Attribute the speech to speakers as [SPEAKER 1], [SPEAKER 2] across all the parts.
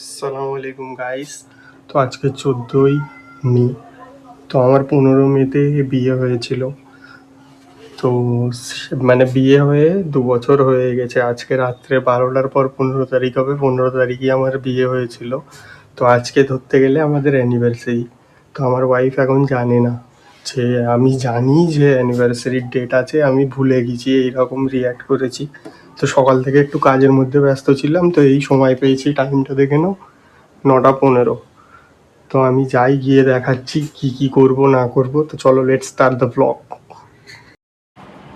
[SPEAKER 1] আসসালামু আলাইকুম গাইস। তো আজকে 14ই মে। তো আমার 15 মেতে বিয়ে হয়েছিল। তো মানে বিয়ে হয়ে 2 বছর হয়ে গেছে। আজকে রাত্রে 12টার পর 15 তারিখ হবে। 15 তারিখই আমার বিয়ে হয়েছিল। তো আজকে ধরতে গেলে আমাদের অ্যানিভার্সারি। তো আমার ওয়াইফ এখন জানে না যে আমি জানি যে অ্যানিভার্সারির ডেট আছে, আমি ভুলে গেছি, এইরকম রিয়্যাক্ট করেছি। তো সকাল থেকে একটু কাজের মধ্যে ব্যস্ত ছিলাম, তো এই সময় পেয়েছি। টাইমটা দেখে নাও, 9টা 15। তো আমি যাই, গিয়ে দেখাচ্ছি কি কি করব না করব। তো চলো, লেটস স্টার্ট দ্য ব্লগ।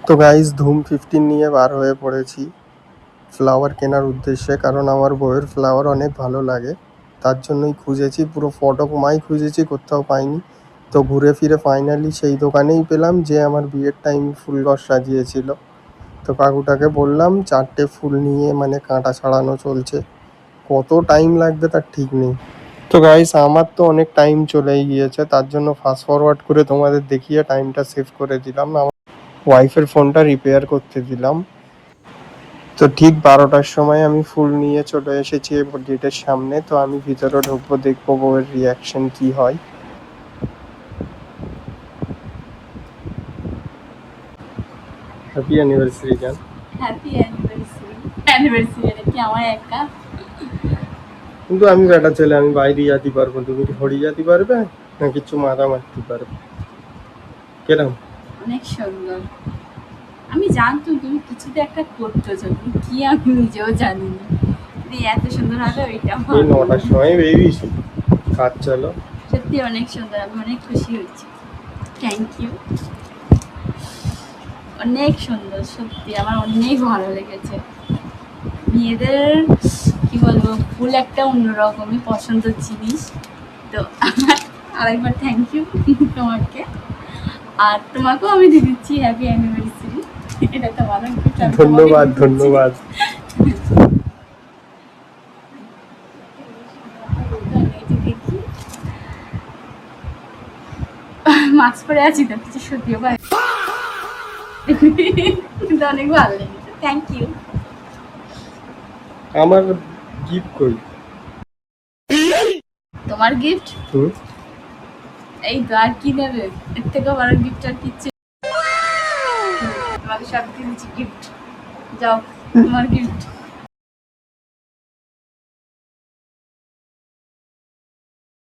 [SPEAKER 1] তো গাইস, ধুম 15 নিয়ে বার হয়ে পড়েছি ফ্লাওয়ার কেনার উদ্দেশ্যে, কারণ আমার বউয়ের ফ্লাওয়ার অনেক ভালো লাগে। তার জন্যই খুঁজেছি, পুরো ফটকমাই খুঁজেছি, কোথাও পাইনি। তো ঘুরে ফিরে ফাইনালি সেই দোকানেই পেলাম যে আমার বিয়ের টাইম ফুল গাছ সাজিয়েছিল। তো কাকুটাকে বললাম 4টে ফুল নিয়ে, মানে কাঁটা ছাড়ানো চলছে। কত টাইম লাগবে তার ঠিক নেই। তো গাইস, আমার তো অনেক টাইম চলেই গিয়েছে, তার জন্য ফাস্ট ফরওয়ার্ড করে তোমাদের দেখিয়ে টাইমটা সেভ করে দিলাম। আমার ওয়াইফের ফোনটা রিপেয়ার করতে দিলাম। তো ঠিক 12টার সময় আমি ফুল নিয়ে চলে এসেছি গেটের সামনে। তো আমি ভিতরে ঢুকবো, দেখবো বউয়ের রিয়াকশন কি হয়। হ্যাপি অ্যানিভার্সারি জান।
[SPEAKER 2] Happy anniversary. অ্যানিভার্সারি কি আমার একা?
[SPEAKER 1] কিন্তু আমি বেটা ছেলে, আমি বাইরে যেতে পারবো, তুমি হরি যেতে পারবে না, কিছু মাথা মারতে পারবে কেরম?
[SPEAKER 2] অনেক সুন্দর। আমি জানতাম তুমি কিছুতে একটা করতেছো, তুমি কি আমি নিজেও জানি না। তুমি এত সুন্দর হবে ওইটা
[SPEAKER 1] এই 9টার সময় বেরিয়েছি, কাজ চলো।
[SPEAKER 2] সত্যি অনেক সুন্দর, আমি অনেক খুশি হচ্ছি। Thank you. অনেক সুন্দর, সত্যি আমার অনেক ভালো লেগেছে। মেয়েদের কি বলবো, ফুল একটা অন্যরকমই পছন্দের জিনিস। তো আরেকবার থ্যাংক ইউ তোমাকে। আর তোমাকেও আমি দিয়ে দিচ্ছি হ্যাপি অ্যানিভার্সারি। এটা তো ভালো gift, আমি তোমাকে
[SPEAKER 1] ধন্যবাদ
[SPEAKER 2] দিয়ে দিচ্ছি।
[SPEAKER 1] ধন্যবাদ।
[SPEAKER 2] তো এই যে দেখি, মাস্ক পরে আছি তো কিছু সত্যিও পাই। কিন্তু অনেক ভালো লেগেছে, থ্যাংক ইউ।
[SPEAKER 1] আমার গিফট কই?
[SPEAKER 2] তোমার গিফট
[SPEAKER 1] হুম।
[SPEAKER 2] এই তো, আর কি নেবে? এর থেকেও বড় গিফট আর কিচ্ছু। তোমাকে সব দিয়েছি গিফট, যাও তোমার গিফট।